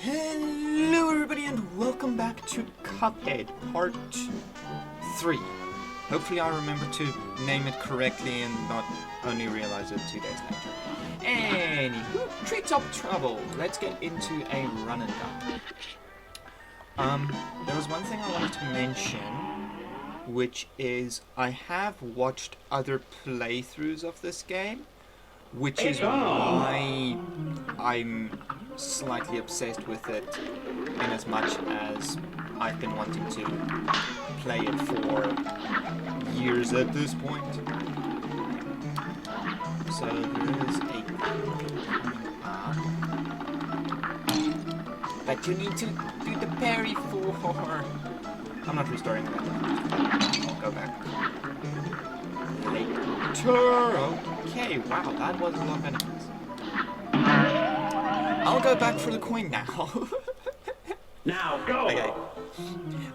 Hello everybody and welcome back to Cuphead Part 3. Hopefully I remember to name it correctly and not only realize it 2 days later. Anywho, treetop trouble. Let's get into a run and gun. There was one thing I wanted to mention, which is I have watched other playthroughs of this game, which is why I'm slightly obsessed with it, in as much as I've been wanting to play it for years at this point. So there is a coming up that you need to do the parry for. I'm not restoring that. I'll go back later. Okay, wow, that was a lot of enemies. I'll go back for the coin now. Now go. Okay.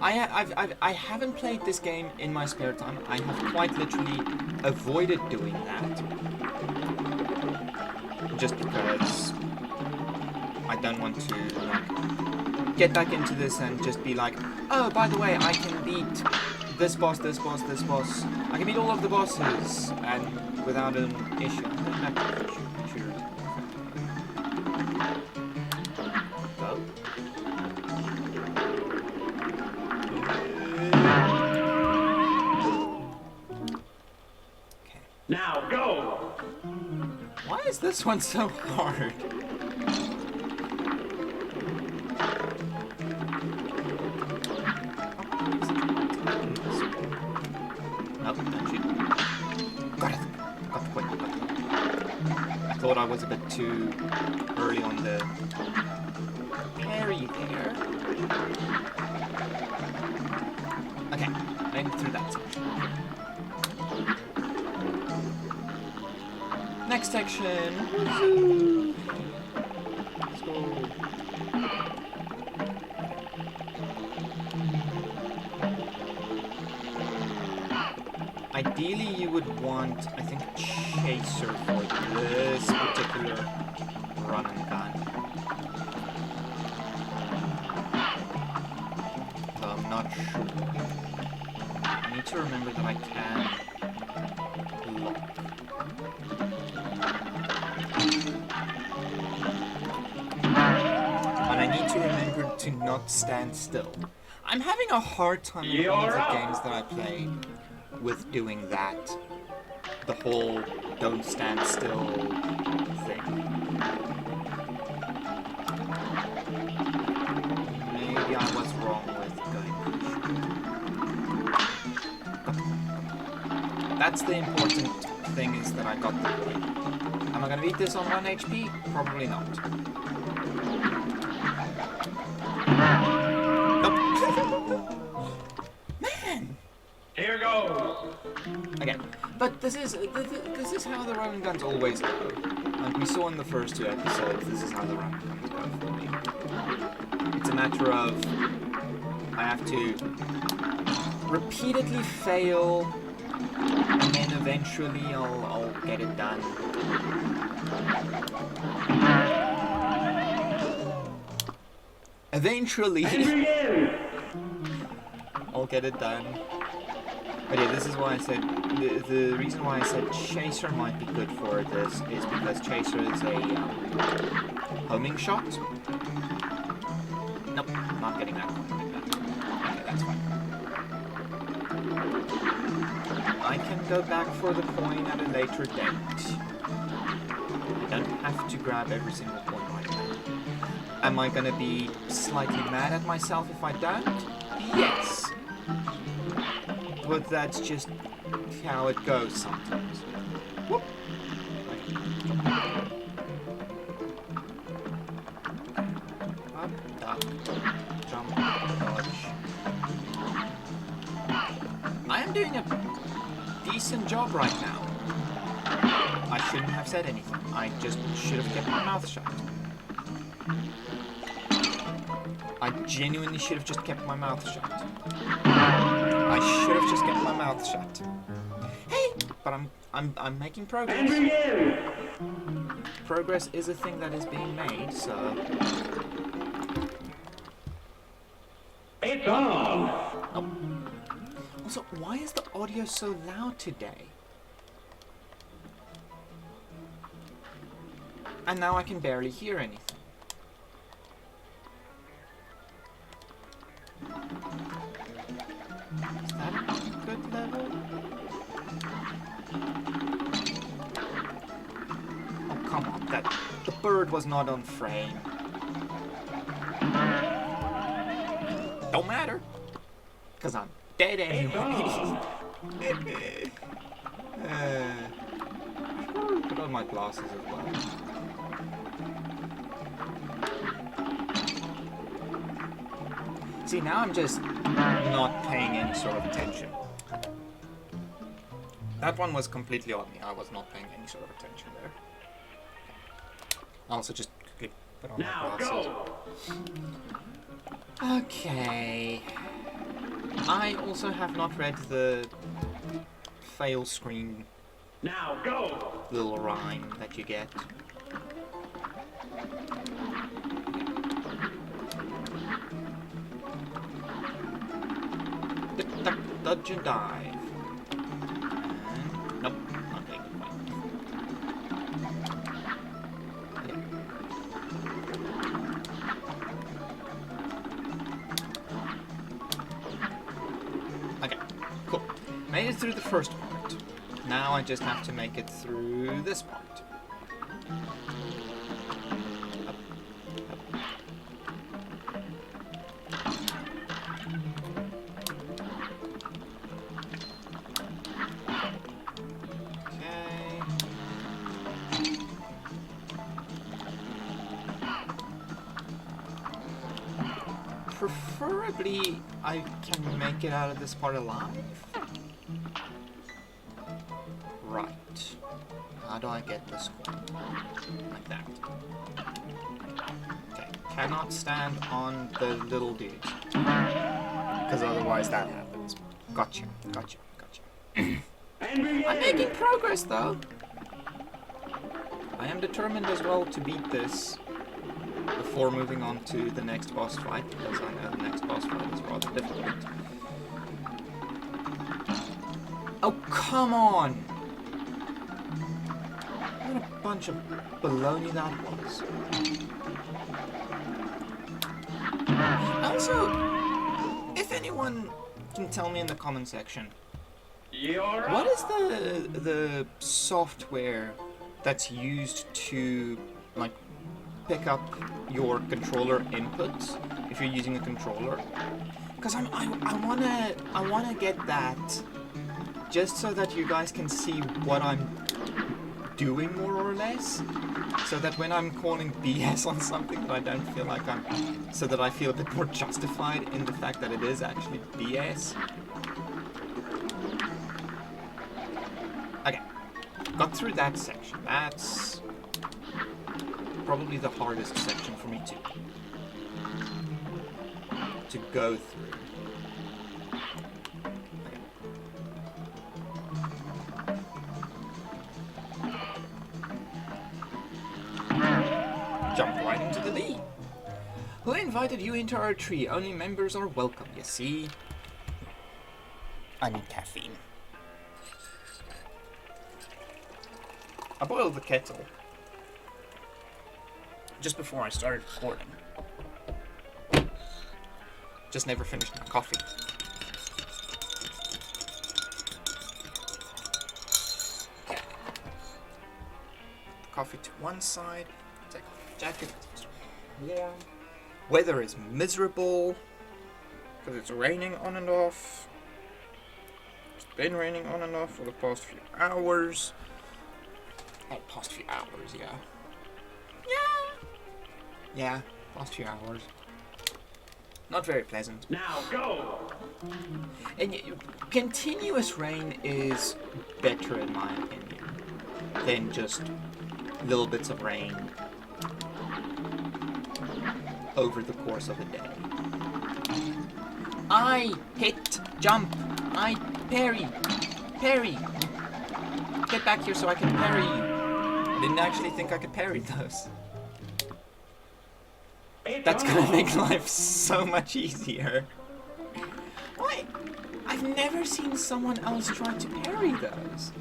I haven't played this game in my spare time. I have quite literally avoided doing that, just because I don't want to get back into this and just be like, oh, by the way, I can beat this boss, this boss, this boss. I can beat all of the bosses and without an issue. Now go! Why is this one so hard? Nope, don't shoot. Got it! Got the point. I thought I was a bit too early on the parry there. Okay, made it through that section. Next section. Let's go. Ideally, you would want, I think, a chaser for this particular run and gun. Though I'm not sure. I need to remember that I can lock. And I need to remember to not stand still. I'm having a hard time in all of the games that I play with doing that. The whole don't stand still thing. Maybe I was wrong with going. That's the important thing, is that I got the point. Am I gonna beat this on 1 HP? Probably not. Nope. Man! Here goes! Okay, but this is how the run and guns always go. Like we saw in the first 2 episodes, this is how the run and guns go for me. It's a matter of I have to repeatedly fail, and then eventually I'll get it done. Eventually, I'll get it done. But yeah, this is why I said, the reason why I said chaser might be good for this is because chaser is a homing shot. Nope, not getting that one. Okay, that's fine. I can go back for the coin at a later date. I don't have to grab every single coin right now. Am I gonna be slightly mad at myself if I don't? Yes. But that's just how it goes sometimes. Whoop. Up, duck, jump, dodge. I am doing a decent job right now. I shouldn't have said anything. I just should have kept my mouth shut. I genuinely should have just kept my mouth shut. I should have just kept my mouth shut. Hey, but I'm making progress. Progress is a thing that is being made, so It's on. Also, why is the audio so loud today? And now I can barely hear anything. Is that a good level? Oh, come on, the bird was not on frame. Don't matter, because I'm dead anyway. Put on my glasses as well. See, now I'm just not paying any sort of attention. That one was completely on me. I was not paying any sort of attention there. I also just quickly put on my glasses. Okay. I also have not read the fail screen Now go. little rhyme that you get. Dodge and dive. And nope, not getting the point. Okay, cool. Made it through the first part. Now I just have to make it through this part. Preferably, I can make it out of this part alive. Right. How do I get this one? Like that. Okay. Cannot stand on the little dude. Because otherwise that happens. Gotcha. I'm making progress though. I am determined as well to beat this before moving on to the next boss fight, because I know the next boss fight is rather difficult. Oh, come on! What a bunch of baloney that was. Also, if anyone can tell me in the comment section, what is the software that's used to, like, pick up your controller inputs if you're using a controller? Because I wanna get that just so that you guys can see what I'm doing more or less, so that when I'm calling BS on something that I don't feel like so that I feel a bit more justified in the fact that it is actually BS. Okay, got through that section. That's probably the hardest section for me to go through. Okay. Jump right into the lead. Who invited you into our tree? Only members are welcome, you see. I need caffeine. I boiled the kettle just before I started recording. Just never finished my coffee. Okay. Coffee to one side. Take off the jacket. It's warm. Weather is miserable because it's raining on and off. It's been raining on and off for the past few hours. Past few hours, yeah. Yeah, past few hours. Not very pleasant. Now go! And continuous rain is better in my opinion than just little bits of rain over the course of a day. I hit, jump, I parry. Get back here so I can parry you. I didn't actually think I could parry those. That's gonna make life so much easier. I've never seen someone else try to parry those.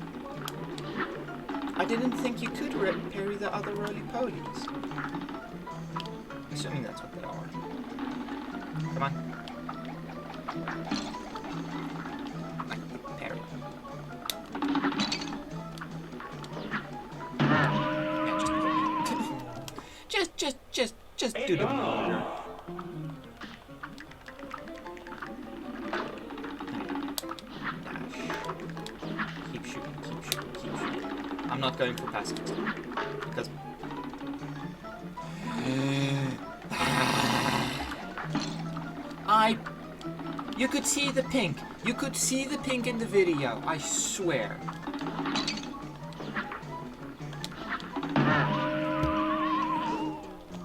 I didn't think you could parry the other roly-polies. Assuming that's what they are. Come on. Parry. Yeah, just do the order. Keep shooting. I'm not going for passive because you could see the pink. You could see the pink in the video, I swear.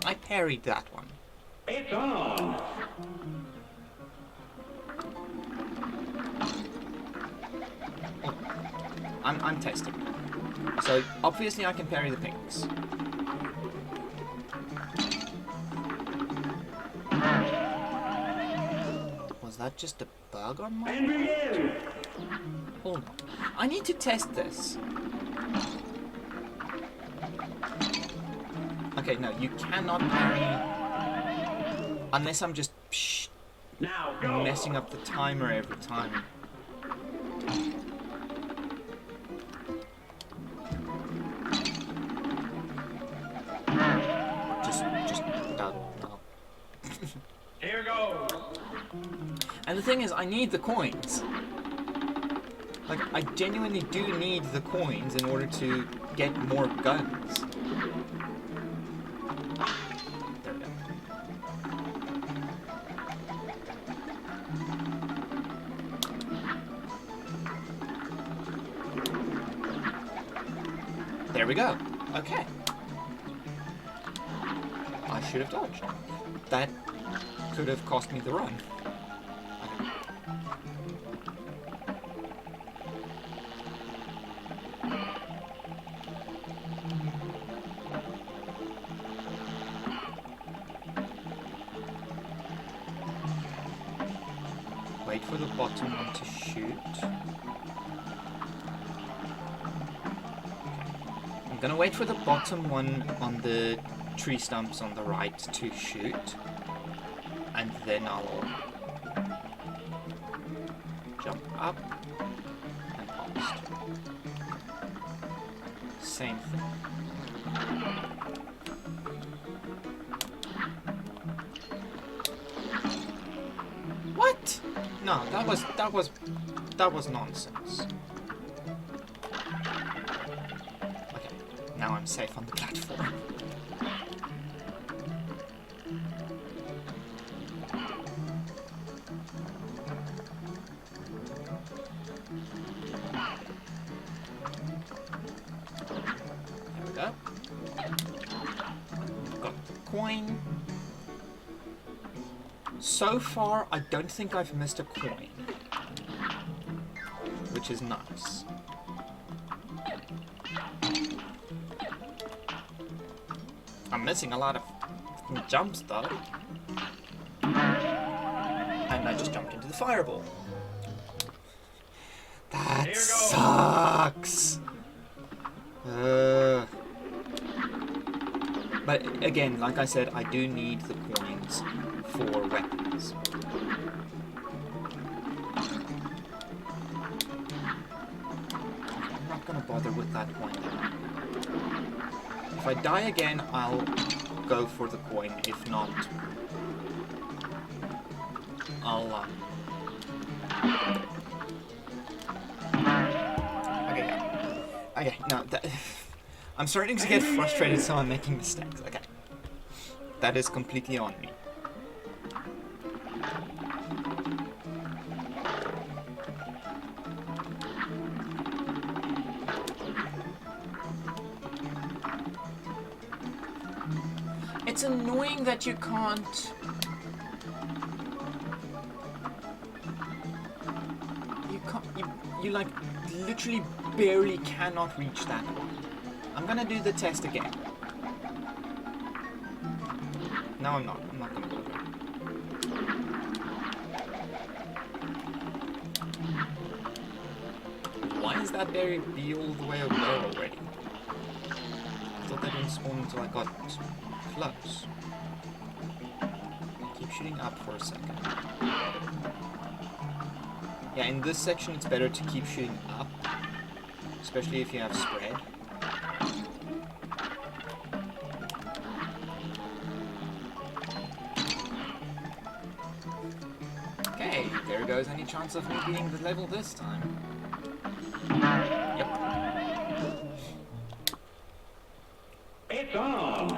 I parried that one. It's on. I'm testing. So obviously I can parry the pinks. Was that just a bug on my And begin. Hold on. I need to test this. Okay, no, you cannot parry unless I'm just Now go. messing up the timer every time. Just no. Here goes. And the thing is, I need the coins. Like, I genuinely do need the coins in order to get more guns. There we go. There we go. Okay. I should have dodged. That could have cost me the run. Okay. Wait for the bottom one to shoot. I'm gonna wait for the bottom one on the tree stumps on the right to shoot. And then I'll jump up and past. Same thing. What? No, that was nonsense. Okay, now I'm safe on the platform. There we go. Got the coin. So far, I don't think I've missed a coin, which is nice. I'm missing a lot of jumps though. And I just jumped into the fireball. That sucks. But again, like I said, I do need the coins for weapons. I'm not gonna bother with that coin. If I die again, I'll go for the coin. If not, I'll Okay, yeah. Okay, no, I'm starting to get frustrated, so I'm making mistakes. Okay. That is completely on me. It's annoying that you can't... You like, literally barely cannot reach that one. I'm gonna do the test again. No, I'm not. I'm not gonna bother. Why is that berry bee all the way over there already? I thought that didn't spawn until I got close. Keep shooting up for a second. Yeah, in this section it's better to keep shooting up, especially if you have spread. Okay, there goes any chance of me beating the level this time. Yep. It's on.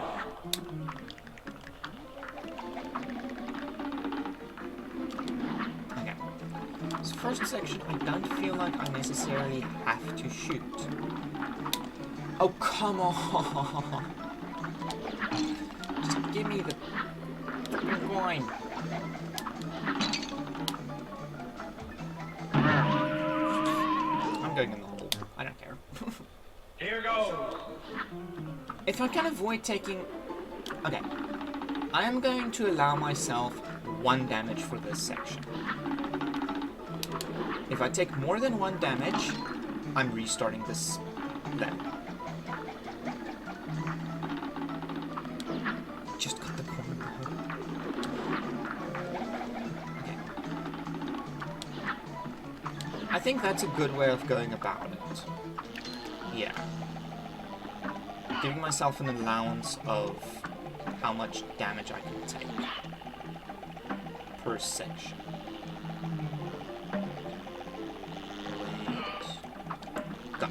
Okay. This first section, I don't feel like I necessarily have to shoot. Oh, come on! Just give me the freaking coin. I'm going in the hole. I don't care. Here goes. If I can avoid taking... Okay. I am going to allow myself 1 damage for this section. If I take more than 1 damage, I'm restarting this level. Just got the corner. Okay. I think that's a good way of going about it. Yeah. Giving myself an allowance of how much damage I can take per section. Go.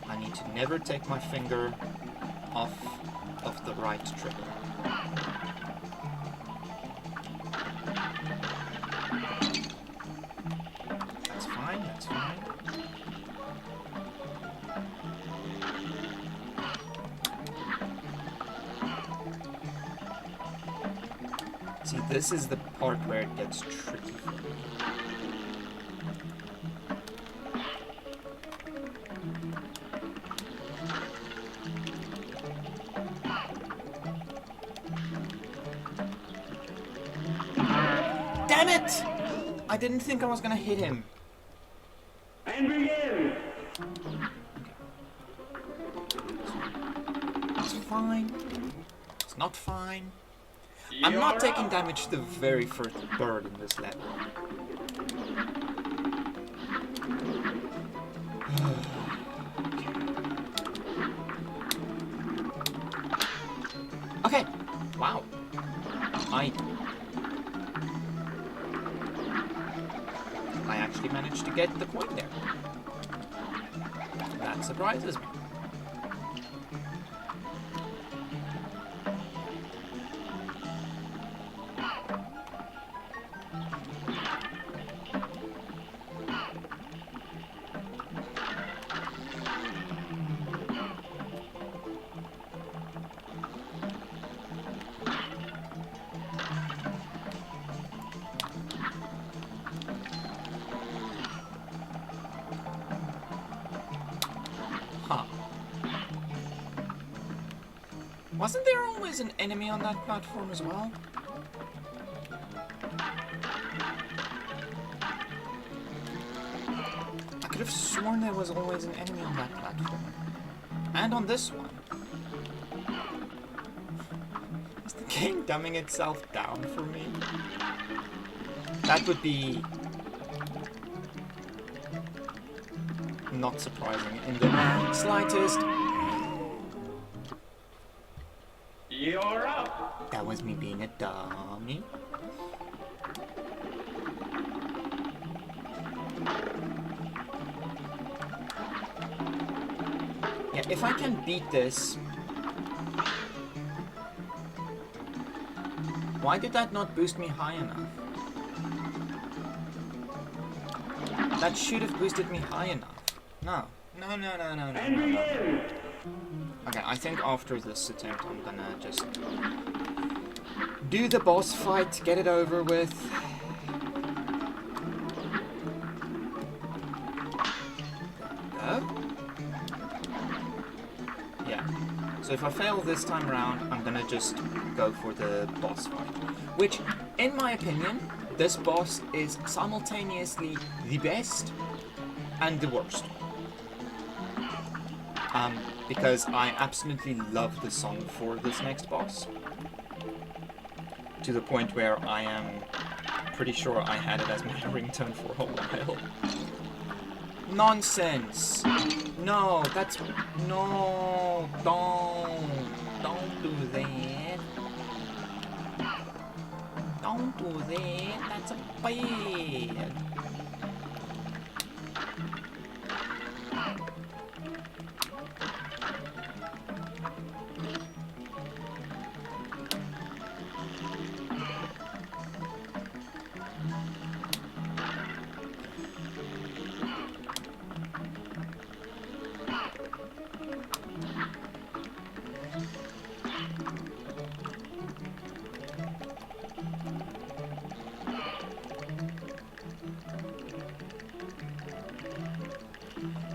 I need to never take my finger off of the right trigger. That's fine, that's fine. See, this is the part where it gets tricky for me. Damn it! I didn't think I was gonna hit him. And begin. It's fine. It's not fine. I'm not taking damage to the very first bird in this level. Okay. Wow. I actually managed to get the coin there. That surprises me. Huh. Wasn't there always an enemy on that platform as well? I could have sworn there was always an enemy on that platform. And on this one. Is the game dumbing itself down for me? That would be not surprising in the slightest. You're up. That was me being a dummy. Yeah, if I can beat this... Why did that not boost me high enough? That should have boosted me high enough. No. No. And begin. Okay, I think after this attempt I'm gonna just do the boss fight, get it over with. Yeah. So if I fail this time around, I'm gonna just go for the boss fight. Which, in my opinion, this boss is simultaneously the best and the worst. Because I absolutely love the song for this next boss. To the point where I am pretty sure I had it as my ringtone for a while. Nonsense! No, that's... No! Don't do that. Don't do that. That's a bad.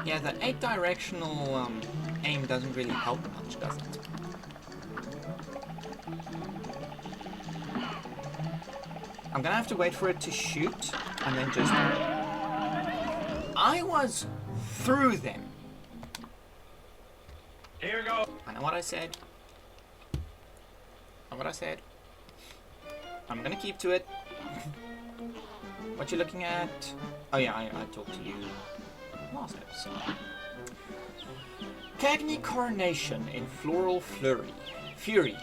Yeah, the 8-directional aim doesn't really help much, does it? I'm gonna have to wait for it to shoot, and then just... I was through them! Here goes. I know what I said. I know what I said. I'm gonna keep to it. What you looking at? Oh yeah, I talked to you last episode. Cagney Coronation in Floral Fury.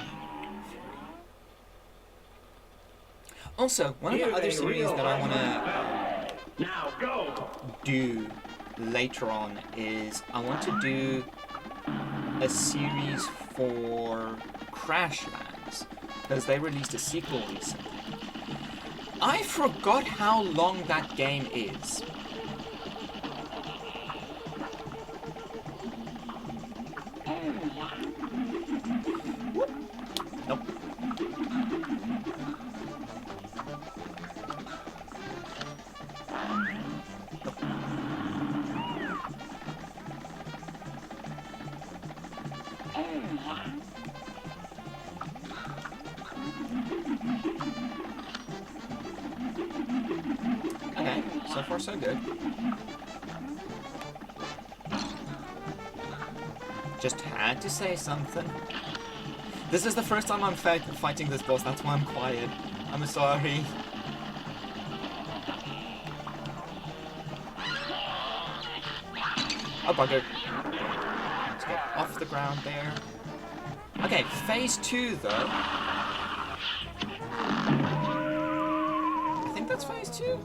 Also, one of the other series that I want to Now go. do later on is I want to do a series for Crashlands, because they released a sequel recently. I forgot how long that game is. Nope. Okay, so far so good. Just had to say something. This is the first time I'm fighting this boss, that's why I'm quiet. I'm sorry. Oh bugger. Let's get off the ground there. Okay, phase 2 though. I think that's phase 2?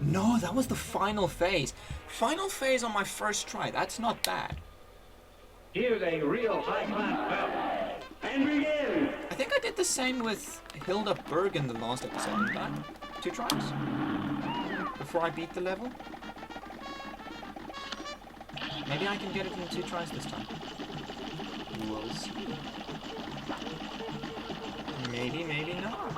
No, that was the final phase. Final phase on my first try, that's not bad. Here's a real high-class belt. And begin. I think I did the same with Hilda Berg in the last episode, didn't I? 2 tries? Before I beat the level? Maybe I can get it in 2 tries this time. We'll see. Maybe, maybe not.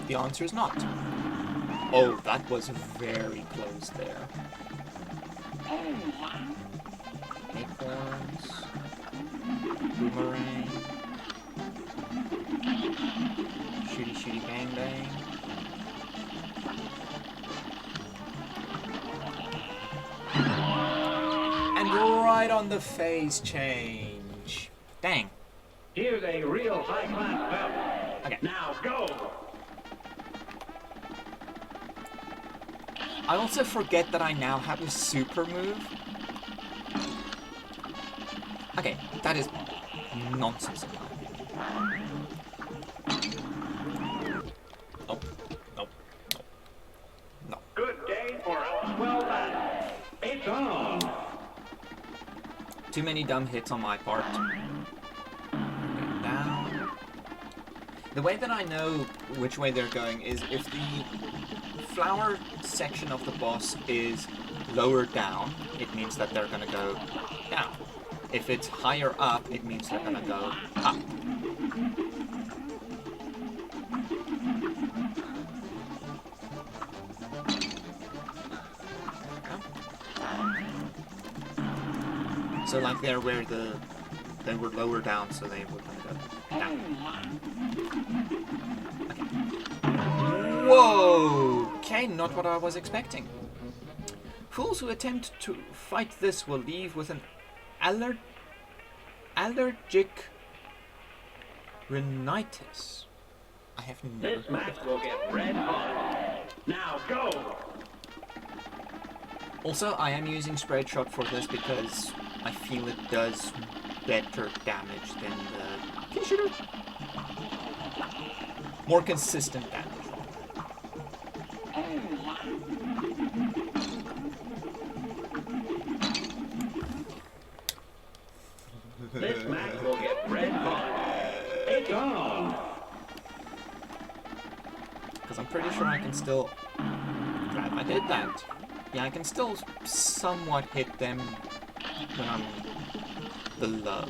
The answer is not. Oh, that was very close there. Acorns. Boomerang. Shooty shooty bang bang. And right on the phase change. Dang. Here's a real high-class belt. Okay. Now go. I also forget that I now have a super move. Okay, that is nonsense. Nope, nope, nope, no. Good day for us. Well done. It's on. Too many dumb hits on my part. Down. The way that I know which way they're going is if the flower section of the boss is lower down, it means that they're gonna go down. If it's higher up, it means they're gonna go up. So like there where they were lower down, so they were gonna go down. Okay. Whoa! Okay, not what I was expecting. Fools who attempt to fight this will leave with an allergic rhinitis. I have never This heard match of will get red hot. Now go! Also, I am using spread shot for this because I feel it does better damage than the pea shooter. More consistent damage. This match will get red hot. It's on! Because I'm pretty sure I can still... Crap, I did that. Yeah, I can still somewhat hit them when I'm below.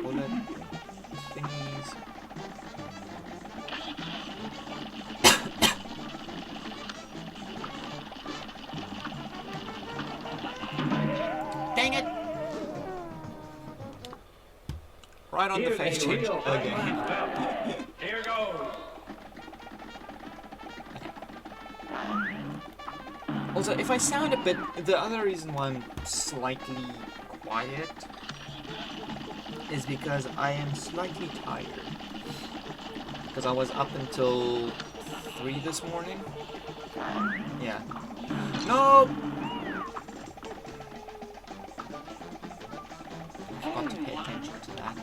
Bullet thingies. Dang it! Right on the Here's face a change real again. high-class belt. Here goes! Also, if I sound a bit... The other reason why I'm slightly quiet is because I am slightly tired. Because I was up until 3 this morning. Yeah. No! I've got to pay attention to that.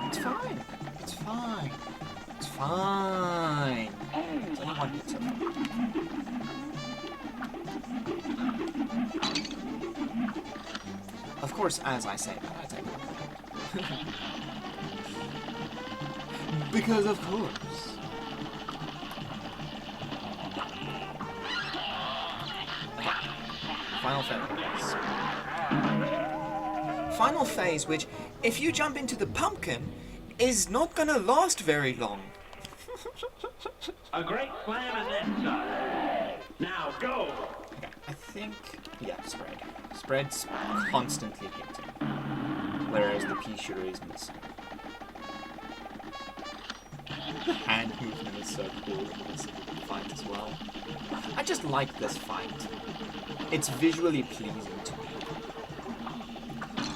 It's fine. It's fine. It's fine. It's only one hit so far. Of course, as I say that, I take one. Because of course. Okay. Final phase. Final phase, which, if you jump into the pumpkin, is not gonna last very long. A great slam and then some. Now go! Okay, I think, yeah, spread. Spread's constantly hitting, whereas the pea shooter is missing. The hand movement is so cool in this fight as well. I just like this fight. It's visually pleasing to me.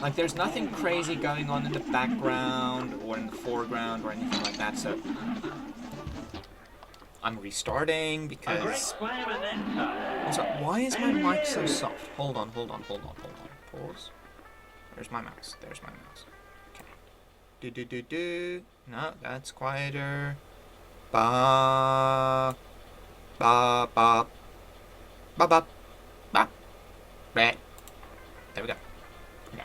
Like, there's nothing crazy going on in the background or in the foreground or anything like that, so I'm restarting A great because... slam and then some. Also, why is my mic so soft? Hold on. Pause. There's my mouse. Okay. Do. No, that's quieter. Ba. Ba. Ba. Ba. Ba. Ba. There we go. Okay.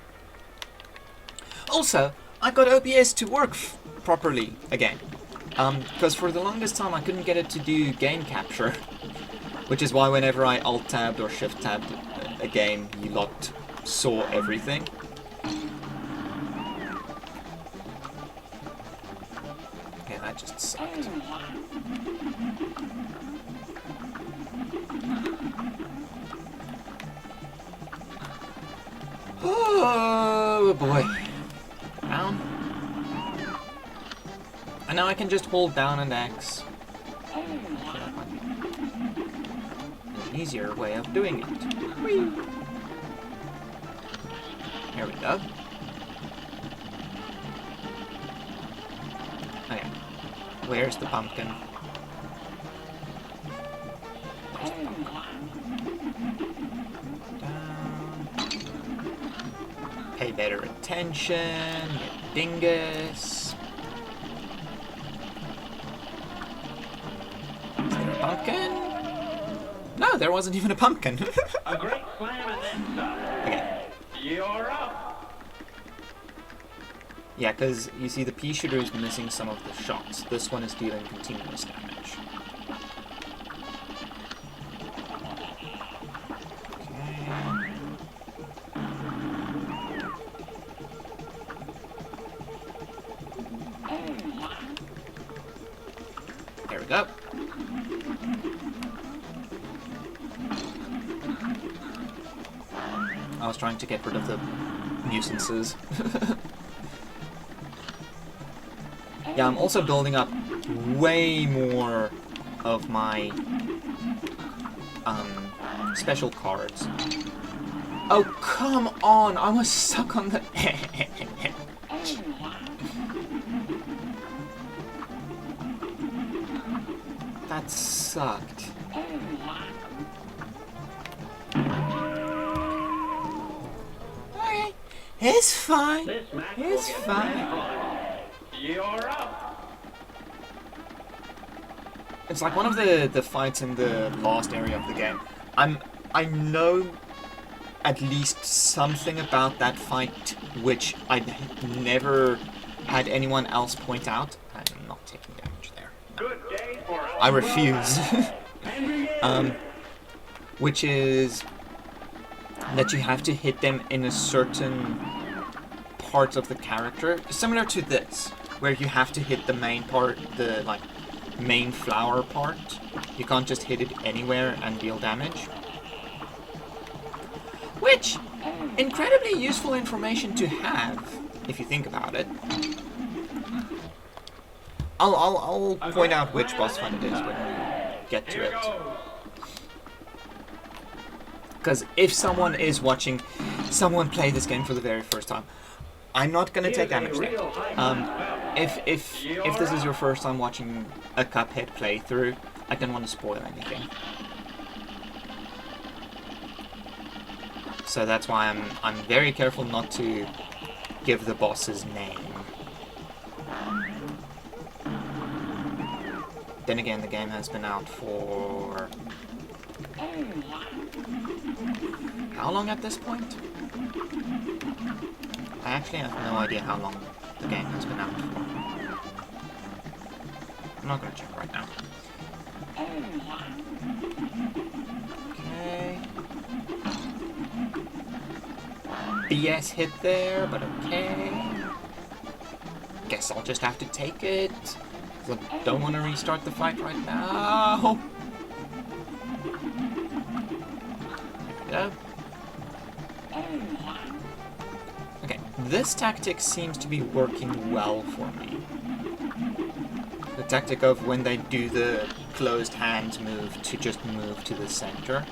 Also, I got OBS to work properly again. Because for the longest time I couldn't get it to do game capture. Which is why whenever I alt-tabbed or shift-tabbed a game, you lot saw everything. Okay, that just sucked. Oh boy. Down. And now I can just hold down and X. An easier way of doing it. Whee! There we go. Okay. Where's the pumpkin? There's the pumpkin. Down. Pay better attention, you dingus. Is there a pumpkin? No, there wasn't even a pumpkin. A great slam and then some. Okay. You're up. Yeah, because you see the pea shooter is missing some of the shots. This one is dealing continuous damage. There we go. I was trying to get rid of the nuisances. Yeah, I'm also building up way more of my special cards. Oh, come on! I was stuck on the That sucked. Okay, it's fine. This match It's will get fine. red hot. You're up. It's like one of the fights in the last area of the game. I know at least something about that fight which I never had anyone else point out. I'm not taking damage there. Good day for us. I refuse. And begin. Which is that you have to hit them in a certain part of the character, similar to this, where you have to hit the main part, the like main flower part. You can't just hit it anywhere and deal damage. Which, incredibly useful information to have, if you think about it. I'll point out which boss fight it is when we get to Here it. goes. Because if someone is watching someone play this game for the very first time, I'm not gonna take damage there. If this is your first time watching a Cuphead playthrough, I don't want to spoil anything. So that's why I'm very careful not to give the boss's name. Then again, the game has been out for how long at this point? I actually have no idea how long the game has been out for. I'm not gonna check right now. Okay. BS hit there, but okay. Guess I'll just have to take it. 'Cause I don't want to restart the fight right now. There we go. Okay, this tactic seems to be working well for me. The tactic of when they do the closed hand move to just move to the center.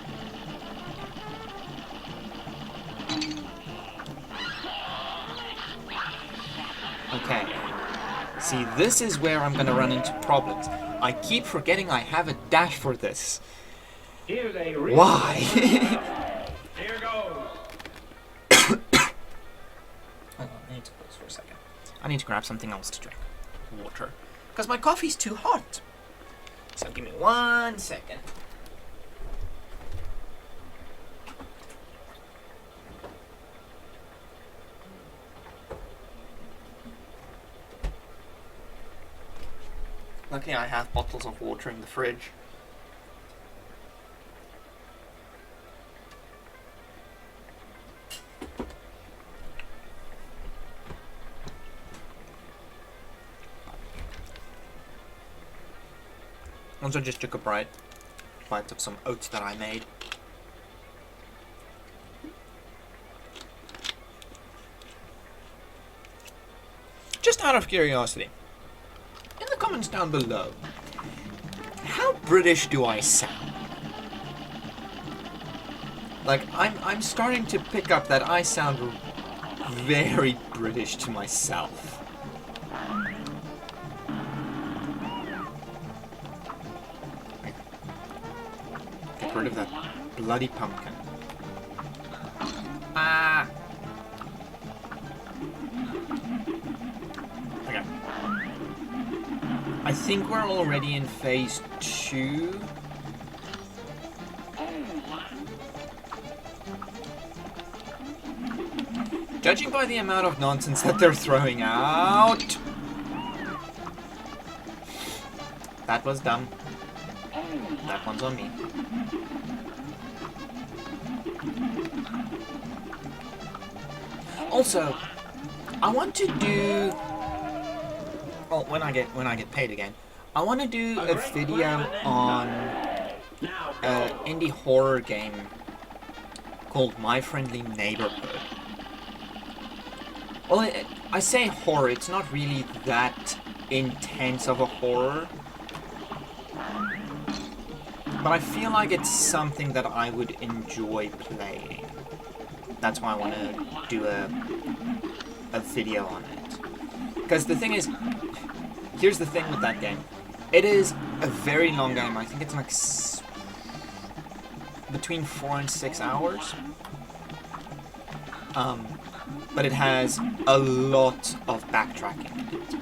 Okay. See, this is where I'm gonna run into problems. I keep forgetting I have a dash for this. Here's a real Why? Here goes. Hold on, I need to pause for a second. I need to grab something else to drink. Water. Because my coffee's too hot. So give me 1 second. Luckily I have bottles of water in the fridge. Also just took a bite of some oats that I made. Just out of curiosity, in the comments down below, how British do I sound? Like, I'm starting to pick up that I sound very British to myself. Get rid of that bloody pumpkin. Ah! Okay. I think we're already in phase 2. Judging by the amount of nonsense that they're throwing out... That was dumb. That one's on me. Also, I want to do... Well, when I get paid again, I want to do a video on an indie horror game called My Friendly Neighborhood. Well, I say horror, it's not really that intense of a horror. But I feel like it's something that I would enjoy playing. That's why I want to do a video on it. Because the thing is, here's the thing with that game. It is a very long game. I think it's like between 4 and 6 hours. But it has a lot of backtracking in it.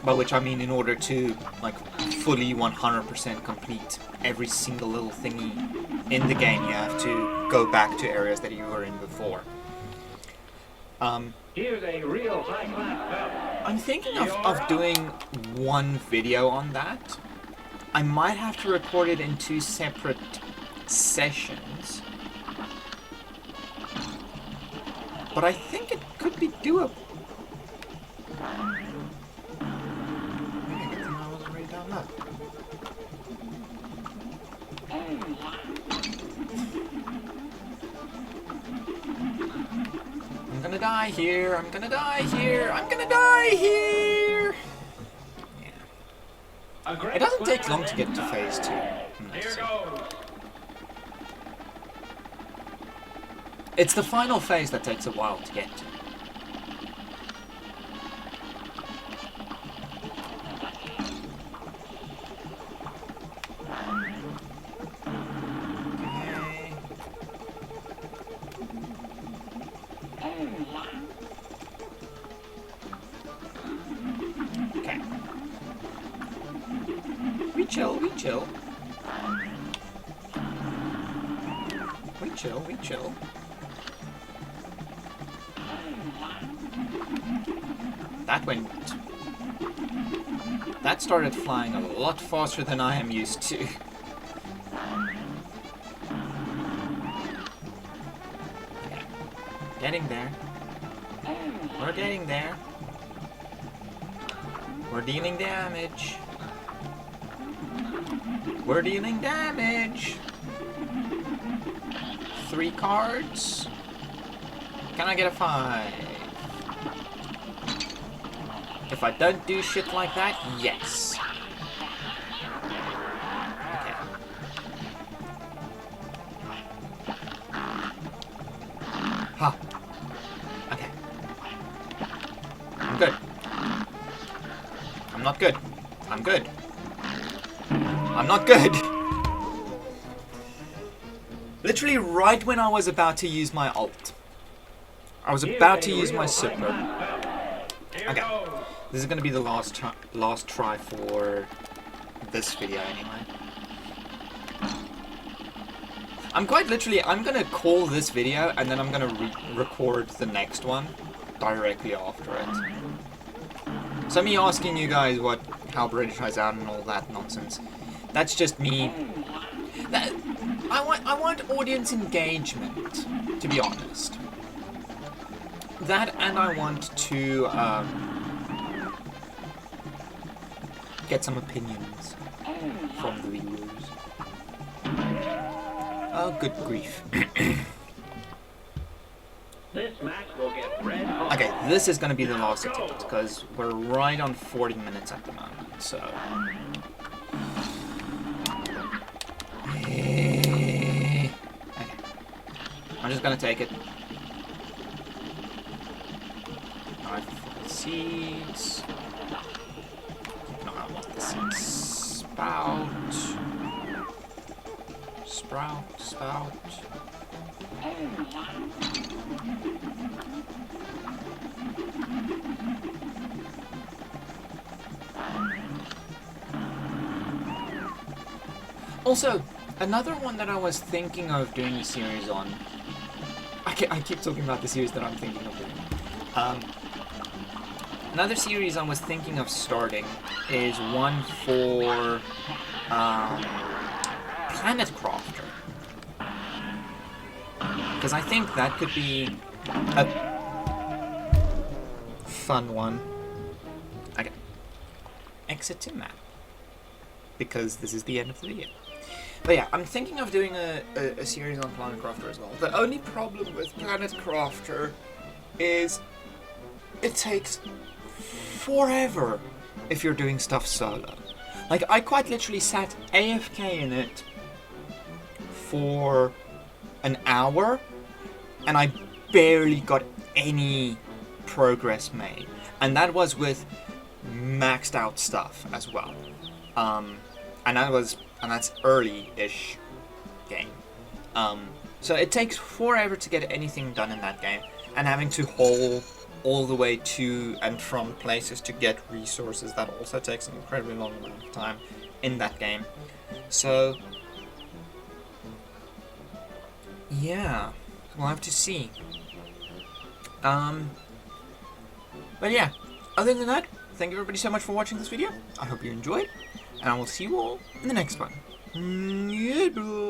By which I mean in order to like fully 100% complete every single little thingy in the game, you have to go back to areas that you were in before. Here's a real high-class belt. I'm thinking of doing one video on that. I might have to record it in 2 separate sessions. But I think it could be doable. Maybe I wasn't right down that. I'm gonna die here. I'm gonna die here. I'm gonna die here. Yeah. It doesn't take long to get to phase 2. Here goes. It's the final phase that takes a while to get to. Okay. We chill, we chill. We chill, we chill. That went... That started flying a lot faster than I am used to. Okay. Getting there. We're getting there. We're dealing damage. We're dealing damage. 3 cards. Can I get a 5? If I don't do shit like that, yes. Okay. Ha. Okay. I'm good. I'm not good. I'm good. I'm not good. Literally right when I was about to use my ult. I was about to use my super. Okay. This is going to be the last try for this video anyway. I'm quite literally, I'm going to call this video and then I'm going to record the next one directly after it. So me asking you guys how British I sound and all that nonsense, that's just me. I want audience engagement, to be honest. That, and I want to get some opinions from the viewers. Oh, good grief. This match will get red hot. Okay, this is going to be the last attempt, because we're right on 40 minutes at the moment, so... Okay. I'm just going to take it. Knife for the seeds. No, I want the seeds. Spout. Sprout. Spout. Also, another one that I was thinking of doing a series on. I keep talking about the series that I'm thinking of doing. Another series I was thinking of starting is one for Planet Crafter. Because I think that could be a fun one. Okay. Exit to map. Because this is the end of the video. But yeah, I'm thinking of doing a series on Planet Crafter as well. The only problem with Planet Crafter is it takes forever if you're doing stuff solo. Like, I quite literally sat AFK in it for an hour, and I barely got any progress made. And that was with maxed out stuff as well. And that's early-ish game. So it takes forever to get anything done in that game, and having to haul all the way to and from places to get resources, that also takes an incredibly long amount of time in that game. So yeah, we'll have to see. But yeah, other than that, thank you everybody so much for watching this video. I hope you enjoyed, and I will see you all in the next one. Goodbye.